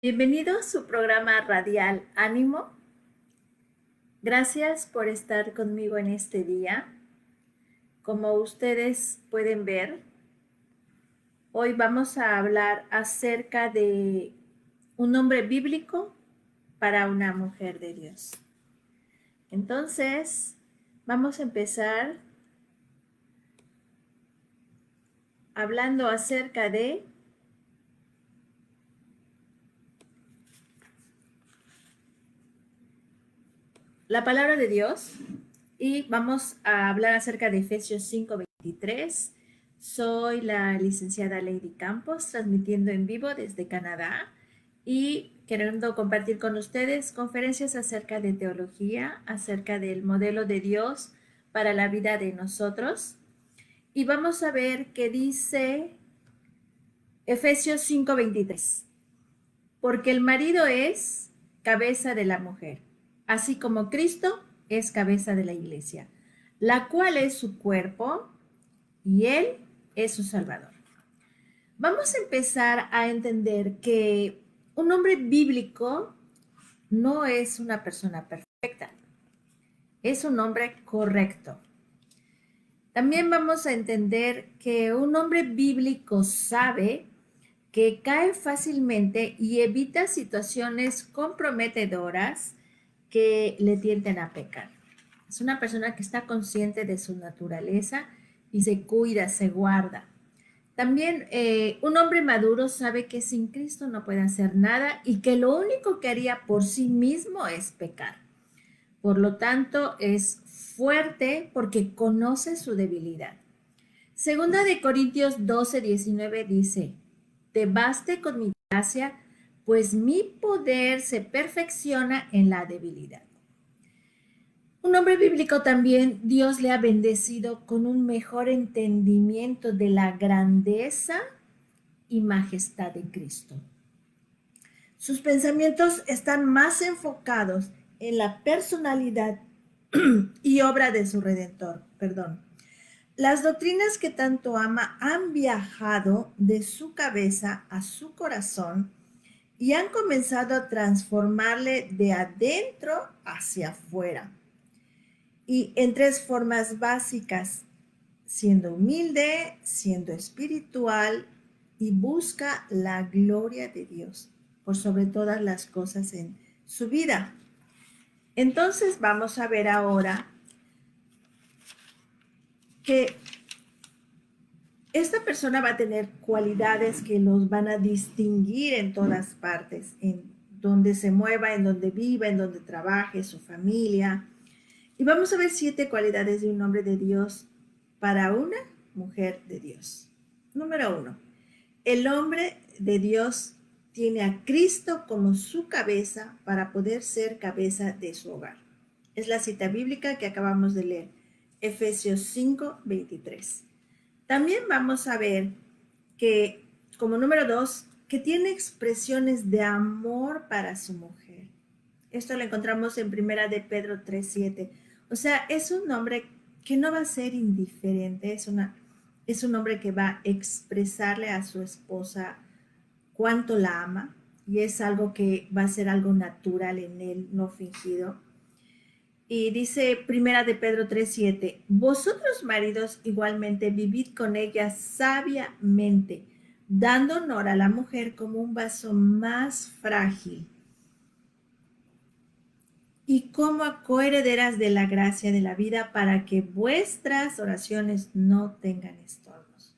Bienvenido a su programa radial Ánimo. Gracias por estar conmigo en este día. Como ustedes pueden ver, hoy vamos a hablar acerca de un nombre bíblico para una mujer de Dios. Entonces, vamos a empezar hablando acerca de la palabra de Dios y vamos a hablar acerca de Efesios 5:23. Soy la licenciada Lady Campos, transmitiendo en vivo desde Canadá y queriendo compartir con ustedes conferencias acerca de teología, acerca del modelo de Dios para la vida de nosotros. Y vamos a ver qué dice Efesios 5:23. Porque el marido es cabeza de la mujer, así como Cristo es cabeza de la iglesia, la cual es su cuerpo y él es su Salvador. Vamos a empezar a entender que un hombre bíblico no es una persona perfecta, es un hombre correcto. También vamos a entender que un hombre bíblico sabe que cae fácilmente y evita situaciones comprometedoras que le tienten a pecar. Es una persona que está consciente de su naturaleza y se cuida, se guarda. También un hombre maduro sabe que sin Cristo no puede hacer nada y que lo único que haría por sí mismo es pecar. Por lo tanto, es fuerte porque conoce su debilidad. Segunda de Corintios 12:19 dice, te baste con mi gracia, pues mi poder se perfecciona en la debilidad. Un hombre bíblico también, Dios le ha bendecido con un mejor entendimiento de la grandeza y majestad de Cristo. Sus pensamientos están más enfocados en la personalidad y obra de su Redentor. Las doctrinas que tanto ama han viajado de su cabeza a su corazón y han comenzado a transformarle de adentro hacia afuera. Y en tres formas básicas, siendo humilde, siendo espiritual y busca la gloria de Dios por sobre todas las cosas en su vida. Entonces vamos a ver ahora que esta persona va a tener cualidades que los van a distinguir en todas partes, en donde se mueva, en donde viva, en donde trabaje, su familia. Y vamos a ver 7 cualidades de un hombre de Dios para una mujer de Dios. Número 1. El hombre de Dios tiene a Cristo como su cabeza para poder ser cabeza de su hogar. Es la cita bíblica que acabamos de leer, Efesios 5:23. También vamos a ver que, como número 2, que tiene expresiones de amor para su mujer. Esto lo encontramos en Primera de Pedro 3:7. O sea, es un hombre que no va a ser indiferente, es un hombre que va a expresarle a su esposa cuánto la ama y es algo que va a ser algo natural en él, no fingido. Y dice Primera de Pedro 3:7, vosotros maridos igualmente vivid con ella sabiamente, dando honor a la mujer como un vaso más frágil y como coherederas de la gracia de la vida para que vuestras oraciones no tengan estorbos.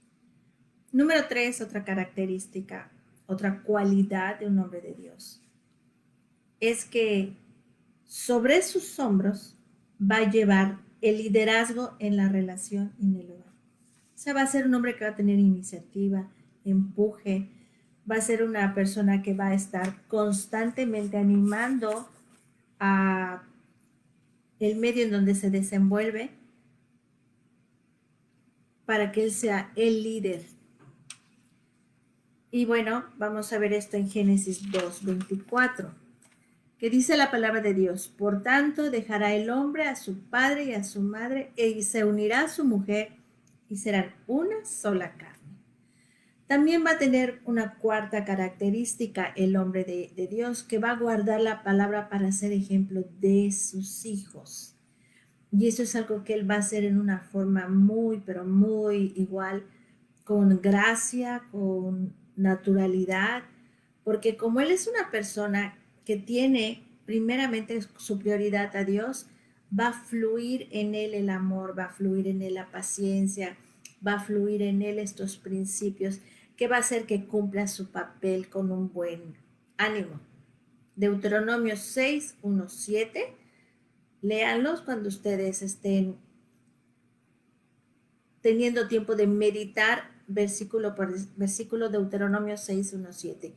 Número 3, otra característica, otra cualidad de un hombre de Dios, es que sobre sus hombros va a llevar el liderazgo en la relación en el hogar. O sea, va a ser un hombre que va a tener iniciativa, empuje, va a ser una persona que va a estar constantemente animando a el medio en donde se desenvuelve para que él sea el líder. Y bueno, vamos a ver esto en Génesis 2:24. Que dice la palabra de Dios, por tanto dejará el hombre a su padre y a su madre y se unirá a su mujer y serán una sola carne. También va a tener una cuarta característica el hombre de Dios, que va a guardar la palabra para ser ejemplo de sus hijos. Y eso es algo que él va a hacer en una forma muy, pero muy igual, con gracia, con naturalidad, porque como él es una persona que tiene primeramente su prioridad a Dios, va a fluir en él el amor, va a fluir en él la paciencia, va a fluir en él estos principios que va a hacer que cumpla su papel con un buen ánimo. Deuteronomio 6, 1, 7. Léanlos cuando ustedes estén teniendo tiempo de meditar versículo por versículo, Deuteronomio 6, 1, 7.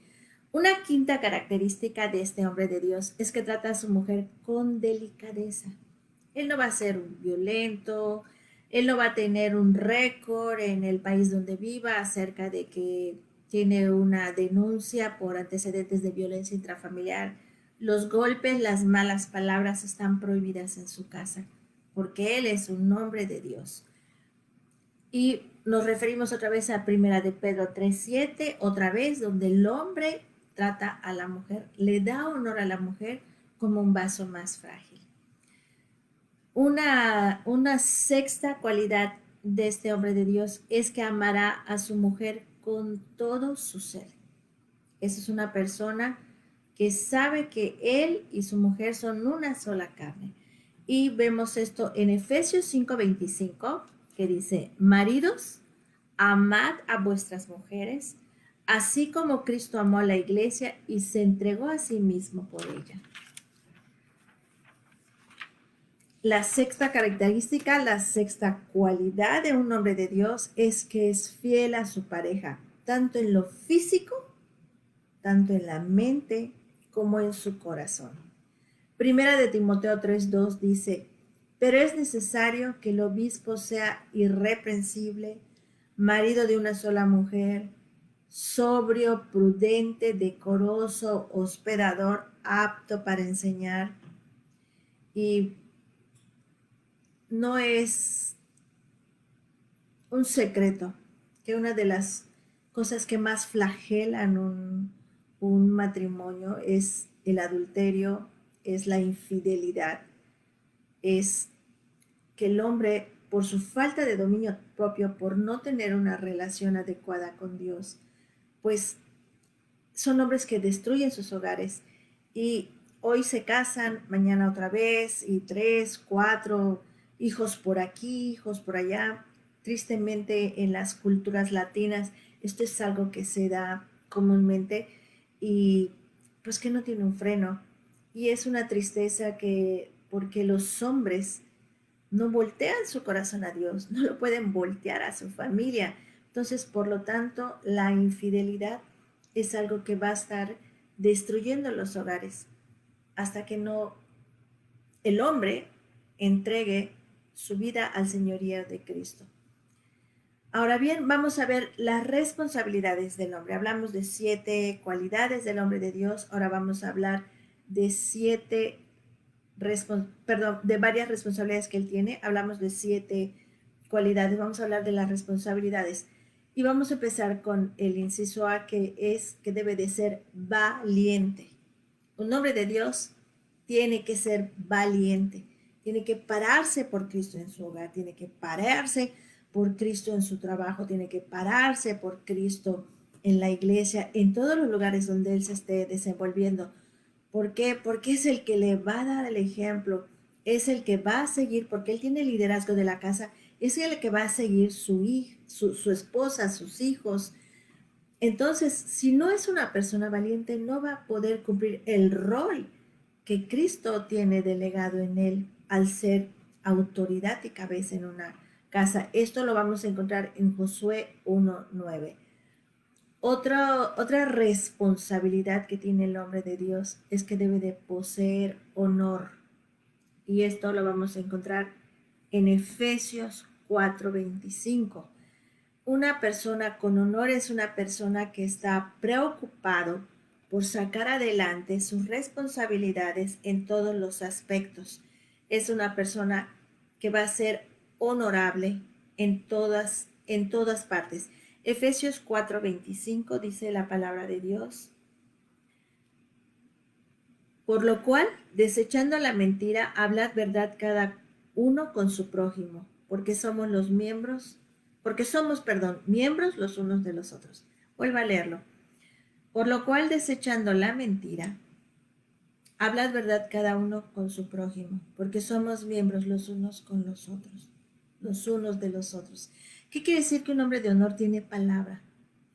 Una quinta característica de este hombre de Dios es que trata a su mujer con delicadeza. Él no va a ser un violento, él no va a tener un récord en el país donde viva acerca de que tiene una denuncia por antecedentes de violencia intrafamiliar. Los golpes, las malas palabras están prohibidas en su casa, porque él es un hombre de Dios. Y nos referimos otra vez a Primera de Pedro 3:7, otra vez donde el hombre trata a la mujer, le da honor a la mujer como un vaso más frágil. Una sexta cualidad de este hombre de Dios es que amará a su mujer con todo su ser. Esa es una persona que sabe que él y su mujer son una sola carne. Y vemos esto en Efesios 5:25, que dice, maridos, amad a vuestras mujeres, así como Cristo amó a la iglesia y se entregó a sí mismo por ella. La sexta característica, la sexta cualidad de un hombre de Dios es que es fiel a su pareja, tanto en lo físico, tanto en la mente como en su corazón. Primera de Timoteo 3:2 dice, pero es necesario que el obispo sea irreprensible, marido de una sola mujer, sobrio, prudente, decoroso, hospedador, apto para enseñar. Y no es un secreto que una de las cosas que más flagelan un matrimonio es el adulterio, es la infidelidad, es que el hombre, por su falta de dominio propio, por no tener una relación adecuada con Dios, pues son hombres que destruyen sus hogares y hoy se casan, mañana otra vez, y 3, 4 hijos por aquí, hijos por allá. Tristemente en las culturas latinas esto es algo que se da comúnmente y pues que no tiene un freno. Y es una tristeza que porque los hombres no voltean su corazón a Dios, no lo pueden voltear a su familia. Entonces, por lo tanto, la infidelidad es algo que va a estar destruyendo los hogares hasta que no el hombre entregue su vida al señorío de Cristo. Ahora bien, vamos a ver las responsabilidades del hombre. Hablamos de 7 cualidades del hombre de Dios. Ahora vamos a hablar de de varias responsabilidades que él tiene. Hablamos de 7 cualidades. Vamos a hablar de las responsabilidades. Y vamos a empezar con el inciso A, que es que debe de ser valiente. Un hombre de Dios tiene que ser valiente. Tiene que pararse por Cristo en su hogar. Tiene que pararse por Cristo en su trabajo. Tiene que pararse por Cristo en la iglesia, en todos los lugares donde él se esté desenvolviendo. ¿Por qué? Porque es el que le va a dar el ejemplo, es el que va a seguir, porque él tiene el liderazgo de la casa, es el que va a seguir su esposa, sus hijos. Entonces, si no es una persona valiente, no va a poder cumplir el rol que Cristo tiene delegado en él al ser autoridad y cabeza en una casa. Esto lo vamos a encontrar en Josué 1:9. Otra responsabilidad que tiene el hombre de Dios es que debe de poseer honor. Y esto lo vamos a encontrar en Efesios 4:25. Una persona con honor es una persona que está preocupado por sacar adelante sus responsabilidades en todos los aspectos. Es una persona que va a ser honorable en todas partes. Efesios 4:25 dice la palabra de Dios. Por lo cual, desechando la mentira, hablad verdad cada uno con su prójimo, miembros los unos de los otros. Vuelvo a leerlo. Por lo cual, desechando la mentira, hablad verdad cada uno con su prójimo, porque somos miembros los unos con los otros, los unos de los otros. ¿Qué quiere decir que un hombre de honor tiene palabra?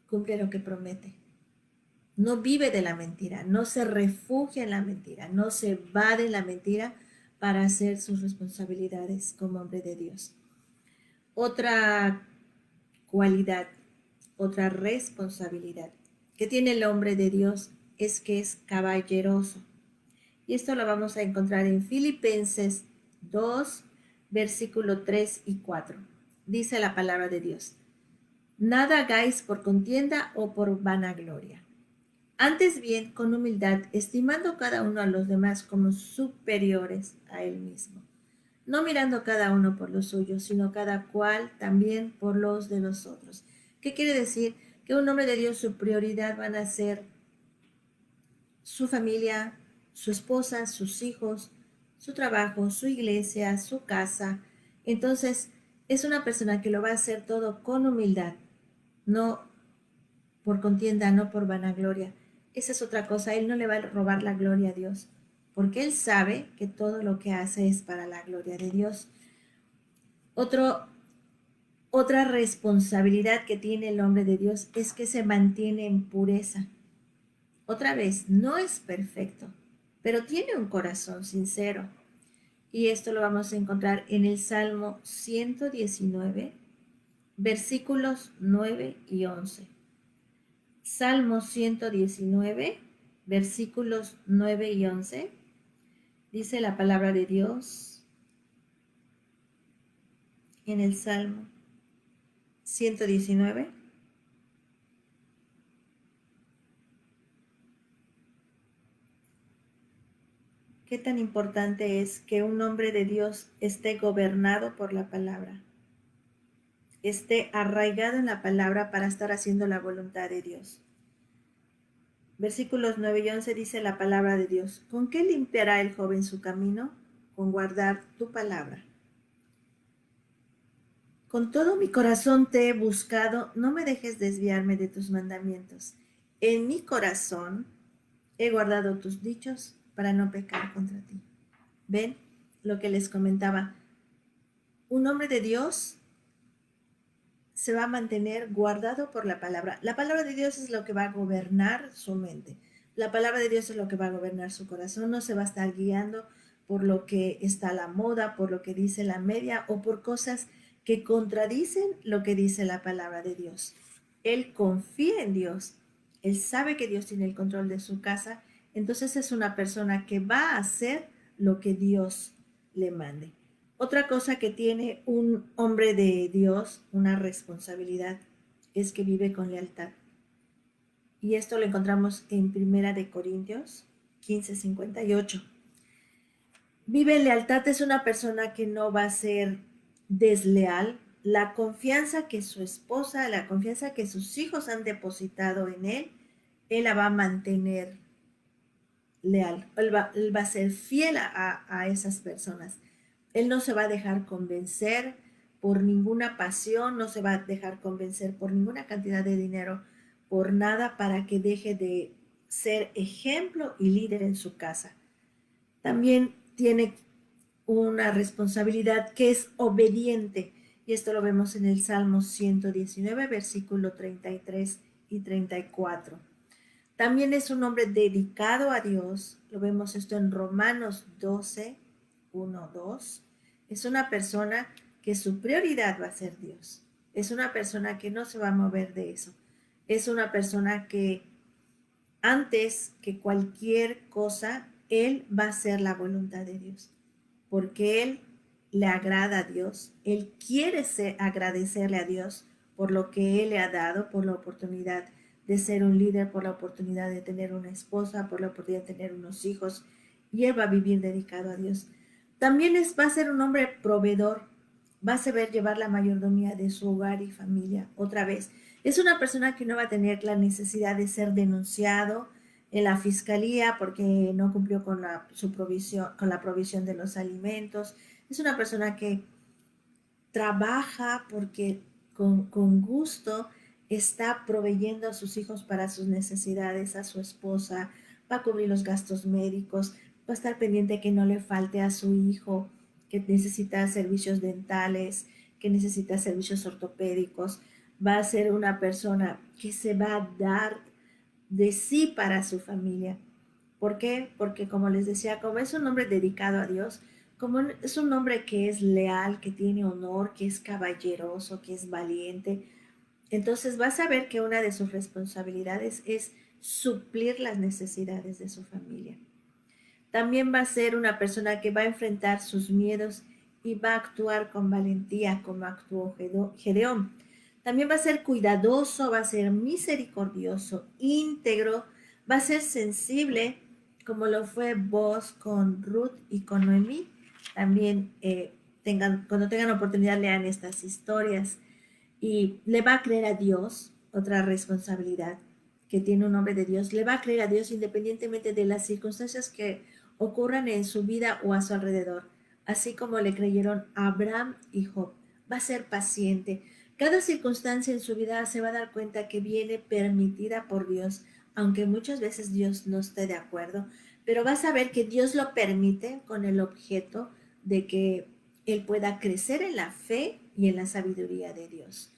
Cumple lo que promete. No vive de la mentira, no se refugia en la mentira, no se va de la mentira para hacer sus responsabilidades como hombre de Dios. Otra cualidad, otra responsabilidad que tiene el hombre de Dios es que es caballeroso. Y esto lo vamos a encontrar en Filipenses 2, versículo 3 y 4. Dice la palabra de Dios: nada hagáis por contienda o por vanagloria. Antes bien, con humildad, estimando cada uno a los demás como superiores a él mismo, no mirando cada uno por lo suyo, sino cada cual también por los de los otros. ¿Qué quiere decir? Que un hombre de Dios, su prioridad van a ser su familia, su esposa, sus hijos, su trabajo, su iglesia, su casa. Entonces, es una persona que lo va a hacer todo con humildad, no por contienda, no por vanagloria. Esa es otra cosa, él no le va a robar la gloria a Dios, porque él sabe que todo lo que hace es para la gloria de Dios. Otra responsabilidad que tiene el hombre de Dios es que se mantiene en pureza. Otra vez, no es perfecto, pero tiene un corazón sincero. Y esto lo vamos a encontrar en el Salmo 119, versículos 9 y 11. Salmo 119, versículos 9 y 11. Dice la palabra de Dios en el Salmo 119. ¿Qué tan importante es que un hombre de Dios esté gobernado por la palabra? Esté arraigado en la palabra para estar haciendo la voluntad de Dios. Versículos 9 y 11 dice la palabra de Dios: ¿con qué limpiará el joven su camino? Con guardar tu palabra. Con todo mi corazón te he buscado, no me dejes desviarme de tus mandamientos. En mi corazón he guardado tus dichos para no pecar contra ti. ¿Ven lo que les comentaba? Un hombre de Dios se va a mantener guardado por la palabra. La palabra de Dios es lo que va a gobernar su mente. La palabra de Dios es lo que va a gobernar su corazón. No se va a estar guiando por lo que está a la moda, por lo que dice la media o por cosas que contradicen lo que dice la palabra de Dios. Él confía en Dios. Él sabe que Dios tiene el control de su casa. Entonces es una persona que va a hacer lo que Dios le mande. Otra cosa que tiene un hombre de Dios, una responsabilidad, es que vive con lealtad. Y esto lo encontramos en Primera de Corintios 15:58. Vive en lealtad, es una persona que no va a ser desleal. La confianza que su esposa, la confianza que sus hijos han depositado en él la va a mantener leal. Él va a ser fiel a esas personas. Él no se va a dejar convencer por ninguna pasión, no se va a dejar convencer por ninguna cantidad de dinero, por nada, para que deje de ser ejemplo y líder en su casa. También tiene una responsabilidad que es obediente, y esto lo vemos en el Salmo 119, versículo 33 y 34. También es un hombre dedicado a Dios, lo vemos esto en Romanos 12, 1, 2. Es una persona que su prioridad va a ser Dios. Es una persona que no se va a mover de eso. Es una persona que antes que cualquier cosa, él va a hacer la voluntad de Dios. Porque él le agrada a Dios. Él quiere agradecerle a Dios por lo que él le ha dado, por la oportunidad de ser un líder, por la oportunidad de tener una esposa, por la oportunidad de tener unos hijos. Y él va a vivir dedicado a Dios. También va a ser un hombre proveedor, va a saber llevar la mayordomía de su hogar y familia. Otra vez, Es una persona que no va a tener la necesidad de ser denunciado en la fiscalía porque no cumplió con con la provisión de los alimentos. Es una persona que trabaja porque con gusto está proveyendo a sus hijos para sus necesidades, a su esposa, va a cubrir los gastos médicos, va a estar pendiente que no le falte a su hijo que necesita servicios dentales, que necesita servicios ortopédicos, va a ser una persona que se va a dar de sí para su familia. ¿Por qué? Porque como les decía, como es un hombre dedicado a Dios, como es un hombre que es leal, que tiene honor, que es caballeroso, que es valiente, entonces vas a ver que una de sus responsabilidades es suplir las necesidades de su familia. También va a ser una persona que va a enfrentar sus miedos y va a actuar con valentía como actuó Gedeón. También va a ser cuidadoso, va a ser misericordioso, íntegro, va a ser sensible como lo fue Boaz con Ruth y con Noemí. También cuando tengan oportunidad lean estas historias y le va a creer a Dios, otra responsabilidad que tiene un hombre de Dios, le va a creer a Dios independientemente de las circunstancias que ocurran en su vida o a su alrededor, así como le creyeron a Abraham y Job. Va a ser paciente. Cada circunstancia en su vida se va a dar cuenta que viene permitida por Dios, aunque muchas veces Dios no esté de acuerdo, pero va a saber que Dios lo permite con el objeto de que él pueda crecer en la fe y en la sabiduría de Dios.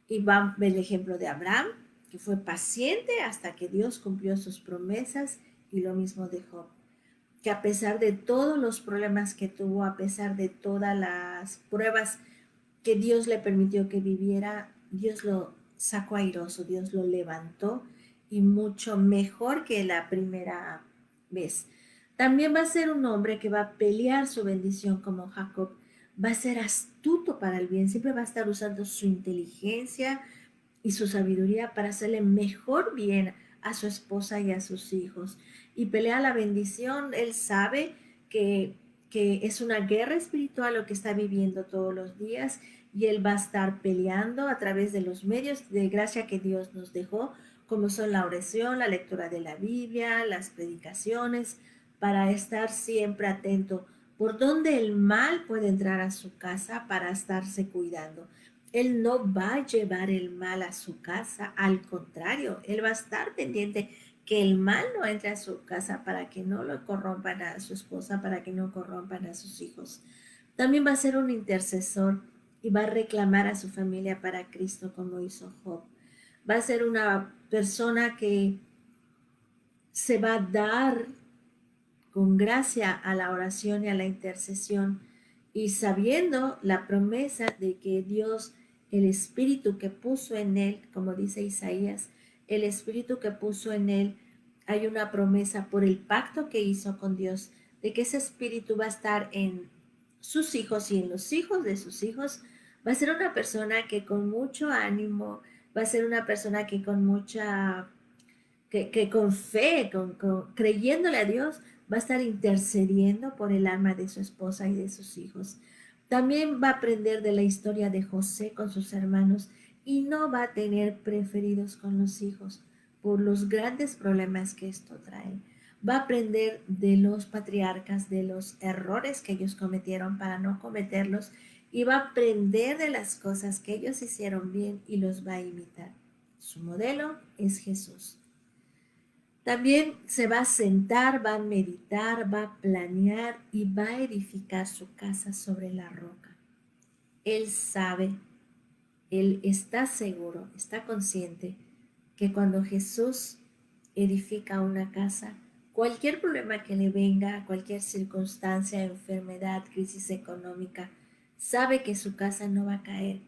Y va a ver el ejemplo de Abraham, que fue paciente hasta que Dios cumplió sus promesas, y lo mismo de Job, que a pesar de todos los problemas que tuvo, a pesar de todas las pruebas que Dios le permitió que viviera, Dios lo sacó airoso, Dios lo levantó y mucho mejor que la primera vez. También va a ser un hombre que va a pelear su bendición como Jacob, va a ser astuto para el bien, siempre va a estar usando su inteligencia y su sabiduría para hacerle mejor bien a su esposa y a sus hijos. Y pelea la bendición, él sabe que, que es una guerra espiritual lo que está viviendo todos los días y él va a estar peleando a través de los medios de gracia que Dios nos dejó, como son la oración, la lectura de la Biblia, las predicaciones, para estar siempre atento por dónde el mal puede entrar a su casa para estarse cuidando. Él no va a llevar el mal a su casa, al contrario, él va a estar pendiente que el mal no entre a su casa para que no lo corrompan a su esposa, para que no corrompan a sus hijos. También va a ser un intercesor y va a reclamar a su familia para Cristo como hizo Job. Va a ser una persona que se va a dar con gracia a la oración y a la intercesión y sabiendo la promesa de que Dios, el espíritu que puso en él, como dice Isaías, el espíritu que puso en él, hay una promesa por el pacto que hizo con Dios, de que ese espíritu va a estar en sus hijos y en los hijos de sus hijos. Va a ser una persona que con mucho ánimo, va a ser una persona que con mucha que con fe, creyéndole a Dios, va a estar intercediendo por el alma de su esposa y de sus hijos. También va a aprender de la historia de José con sus hermanos y no va a tener preferidos con los hijos por los grandes problemas que esto trae. Va a aprender de los patriarcas, de los errores que ellos cometieron para no cometerlos y va a aprender de las cosas que ellos hicieron bien y los va a imitar. Su modelo es Jesús. También se va a sentar, va a meditar, va a planear y va a edificar su casa sobre la roca. Él sabe, él está seguro, está consciente que cuando Jesús edifica una casa, cualquier problema que le venga, cualquier circunstancia, enfermedad, crisis económica, sabe que su casa no va a caer.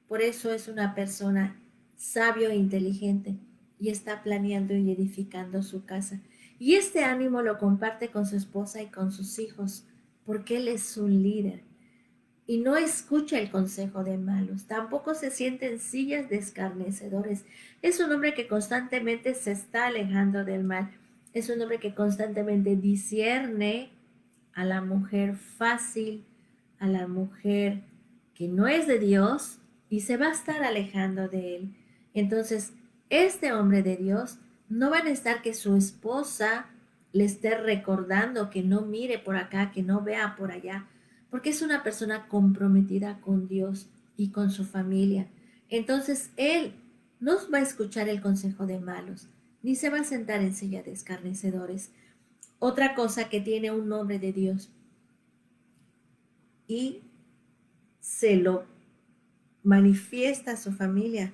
Por eso es una persona sabio e inteligente y está planeando y edificando su casa. Y este ánimo lo comparte con su esposa y con sus hijos, porque él es un líder y no escucha el consejo de malos, tampoco se siente en sillas de escarnecedores. Es un hombre que constantemente se está alejando del mal. Es un hombre que constantemente discierne a la mujer fácil, a la mujer que no es de Dios y se va a estar alejando de él. Entonces, este hombre de Dios no va a necesitar que su esposa le esté recordando que no mire por acá, que no vea por allá, porque es una persona comprometida con Dios y con su familia. Entonces, él no va a escuchar el consejo de malos, ni se va a sentar en silla de escarnecedores. Otra cosa que tiene un hombre de Dios y se lo manifiesta a su familia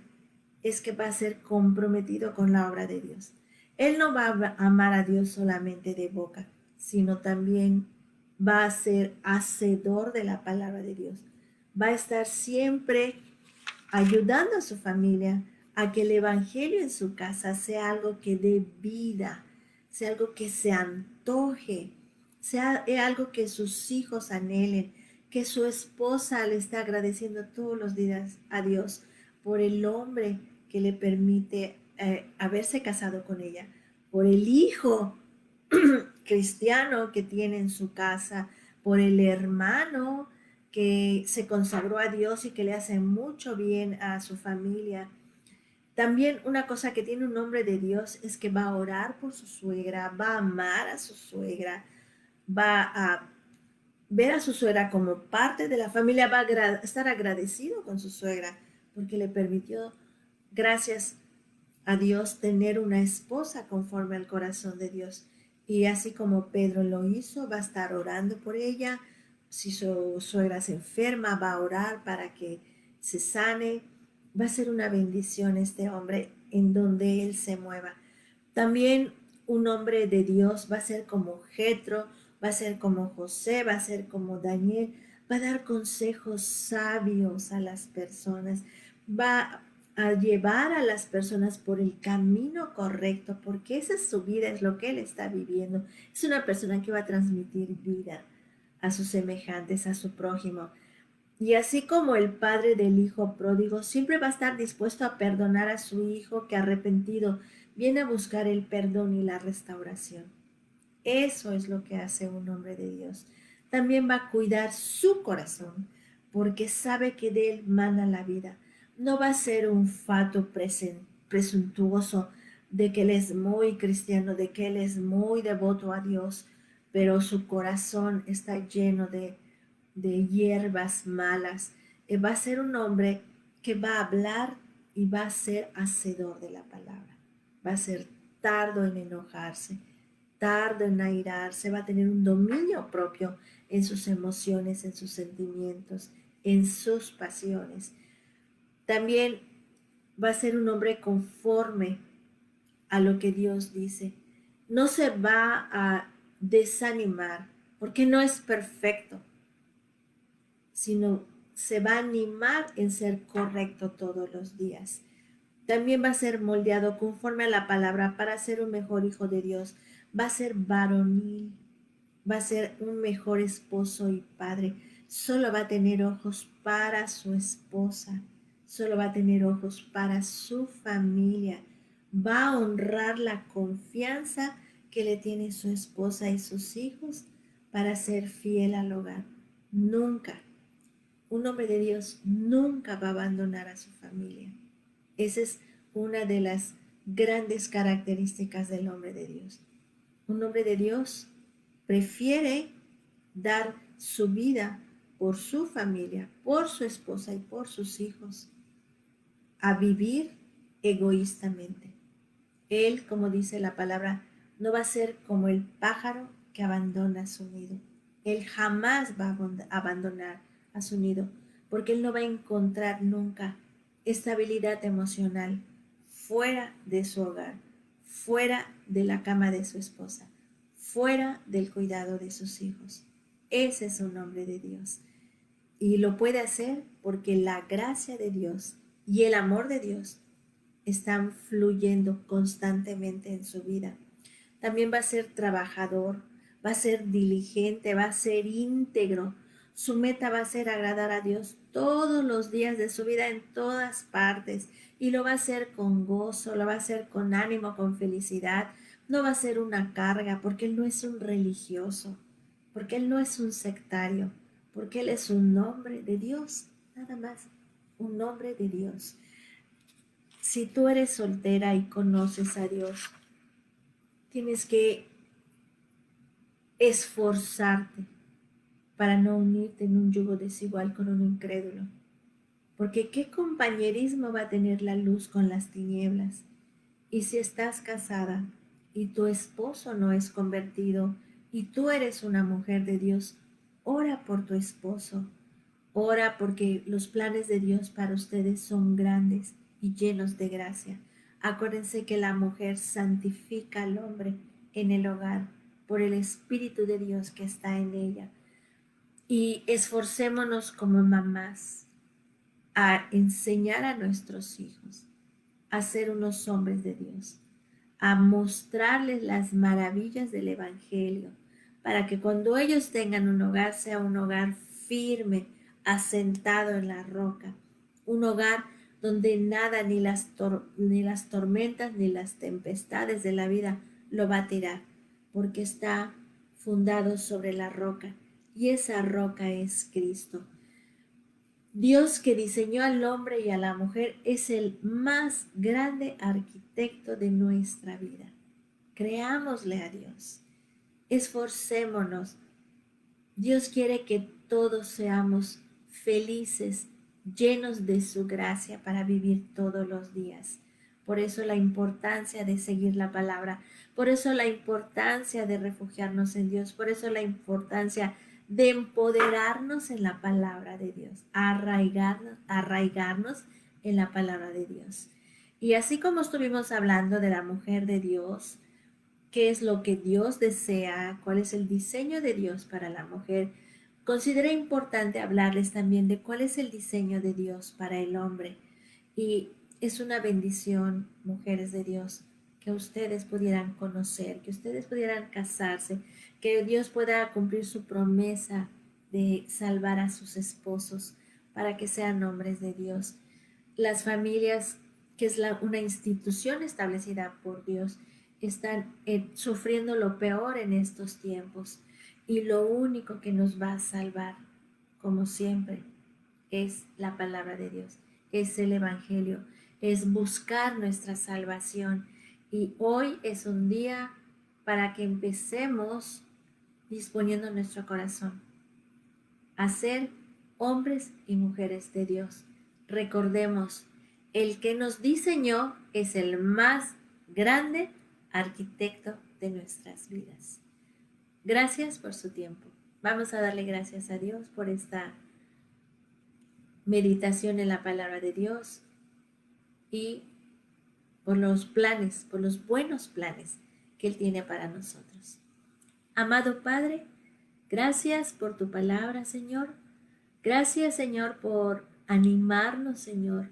es que va a ser comprometido con la obra de Dios. Él no va a amar a Dios solamente de boca, sino también va a ser hacedor de la palabra de Dios. Va a estar siempre ayudando a su familia a que el evangelio en su casa sea algo que dé vida, sea algo que se antoje, sea algo que sus hijos anhelen, que su esposa le esté agradeciendo todos los días a Dios por el hombre que le permite haberse casado con ella, por el hijo cristiano que tiene en su casa, por el hermano que se consagró a Dios y que le hace mucho bien a su familia. También una cosa que tiene un hombre de Dios es que va a orar por su suegra, va a amar a su suegra, va a ver a su suegra como parte de la familia, va a estar agradecido con su suegra porque le permitió, gracias a Dios, tener una esposa conforme al corazón de Dios. Y así como Pedro lo hizo, va a estar orando por ella. Si su suegra se enferma, va a orar para que se sane. Va a ser una bendición este hombre en donde él se mueva. También un hombre de Dios va a ser como Jetro, va a ser como José, va a ser como Daniel, va a dar consejos sabios a las personas, va a llevar a las personas por el camino correcto, porque esa es su vida, es lo que él está viviendo. Es una persona que va a transmitir vida a sus semejantes, a su prójimo. Y así como el padre del hijo pródigo siempre va a estar dispuesto a perdonar a su hijo que arrepentido viene a buscar el perdón y la restauración. Eso es lo que hace un hombre de Dios. También va a cuidar su corazón porque sabe que de él mana la vida. No va a ser un fato presuntuoso de que él es muy cristiano, de que él es muy devoto a Dios, pero su corazón está lleno de hierbas malas. Va a ser un hombre que va a hablar y va a ser hacedor de la palabra. Va a ser tardo en enojarse, tardo en airarse, va a tener un dominio propio en sus emociones, en sus sentimientos, en sus pasiones. También va a ser un hombre conforme a lo que Dios dice. No se va a desanimar porque no es perfecto, sino se va a animar en ser correcto todos los días. También va a ser moldeado conforme a la palabra para ser un mejor hijo de Dios. Va a ser varonil, va a ser un mejor esposo y padre. Solo va a tener ojos para su esposa, solo va a tener ojos para su familia. Va a honrar la confianza que le tiene su esposa y sus hijos para ser fiel al hogar. Nunca, un hombre de Dios nunca va a abandonar a su familia. Esa es una de las grandes características del hombre de Dios. Un hombre de Dios prefiere dar su vida por su familia, por su esposa y por sus hijos, a vivir egoístamente. Él, como dice la palabra, no va a ser como el pájaro que abandona su nido. Él jamás va a abandonar a su nido, porque él no va a encontrar nunca estabilidad emocional fuera de su hogar, fuera de la cama de su esposa, fuera del cuidado de sus hijos. Ese es un hombre de Dios. Y lo puede hacer porque la gracia de Dios y el amor de Dios están fluyendo constantemente en su vida. También va a ser trabajador, va a ser diligente, va a ser íntegro. Su meta va a ser agradar a Dios todos los días de su vida en todas partes y lo va a hacer con gozo, lo va a hacer con ánimo, con felicidad. No va a ser una carga porque él no es un religioso, porque él no es un sectario, porque él es un hombre de Dios, nada más, un hombre de Dios. si tú eres soltera y conoces a Dios, tienes que esforzarte para no unirte en un yugo desigual con un incrédulo. Porque ¿qué compañerismo va a tener la luz con las tinieblas? Y si estás casada y tu esposo no es convertido y tú eres una mujer de Dios, ora por tu esposo. Ora porque los planes de Dios para ustedes son grandes y llenos de gracia. Acuérdense que la mujer santifica al hombre en el hogar por el Espíritu de Dios que está en ella. Y esforcémonos como mamás a enseñar a nuestros hijos a ser unos hombres de Dios, a mostrarles las maravillas del Evangelio, para que cuando ellos tengan un hogar sea un hogar firme, asentado en la roca, un hogar donde nada, ni las tormentas, ni las tempestades de la vida lo va a tirar, porque está fundado sobre la roca, y esa roca es Cristo. Dios que diseñó al hombre y a la mujer es el más grande arquitecto de nuestra vida. Creámosle a Dios. Esforcémonos. Dios quiere que todos seamos felices, llenos de su gracia para vivir todos los días. Por eso la importancia de seguir la palabra, por eso la importancia de refugiarnos en Dios, por eso la importancia de empoderarnos en la palabra de Dios, arraigarnos en la palabra de Dios. Y así como estuvimos hablando de la mujer de Dios, qué es lo que Dios desea, cuál es el diseño de Dios para la mujer, considero importante hablarles también de cuál es el diseño de Dios para el hombre. Y es una bendición, mujeres de Dios, que ustedes pudieran conocer, que ustedes pudieran casarse, que Dios pueda cumplir su promesa de salvar a sus esposos para que sean hombres de Dios. Las familias, que es una institución establecida por Dios, están sufriendo lo peor en estos tiempos, y lo único que nos va a salvar, como siempre, es la palabra de Dios, es el Evangelio, es buscar nuestra salvación. Y hoy es un día para que empecemos disponiendo nuestro corazón a ser hombres y mujeres de Dios. Recordemos, el que nos diseñó es el más grande arquitecto de nuestras vidas. Gracias por su tiempo. Vamos a darle gracias a Dios por esta meditación en la palabra de Dios y por los planes, por los buenos planes que Él tiene para nosotros. Amado Padre, gracias por tu palabra, Señor. Gracias, Señor, por animarnos, Señor,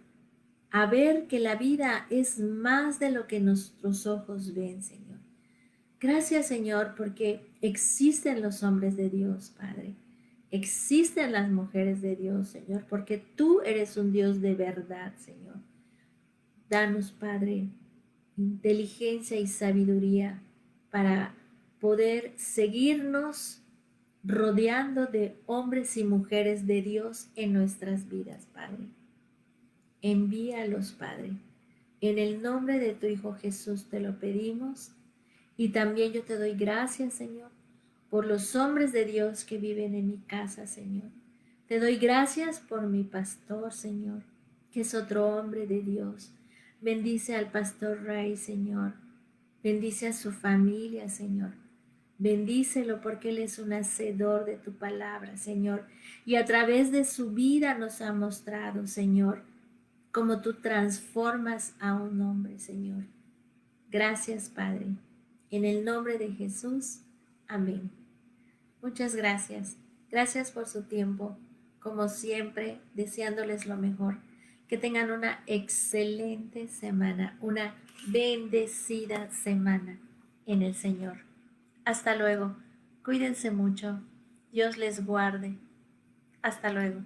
a ver que la vida es más de lo que nuestros ojos ven, Señor. Gracias, Señor, porque existen los hombres de Dios, Padre. Existen las mujeres de Dios, Señor, porque tú eres un Dios de verdad, Señor. Danos, Padre, inteligencia y sabiduría para poder seguirnos rodeando de hombres y mujeres de Dios en nuestras vidas, Padre. Envíalos, Padre. En el nombre de tu Hijo Jesús te lo pedimos. Y también yo te doy gracias, Señor, por los hombres de Dios que viven en mi casa, Señor. Te doy gracias por mi pastor, Señor, que es otro hombre de Dios. Bendice al pastor Ray, Señor. Bendice a su familia, Señor. Bendícelo porque Él es un hacedor de tu palabra, Señor. Y a través de su vida nos ha mostrado, Señor, cómo tú transformas a un hombre, Señor. Gracias, Padre. En el nombre de Jesús. Amén. Muchas gracias. Gracias por su tiempo. Como siempre, deseándoles lo mejor. Que tengan una excelente semana, una bendecida semana en el Señor. Hasta luego. Cuídense mucho. Dios les guarde. Hasta luego.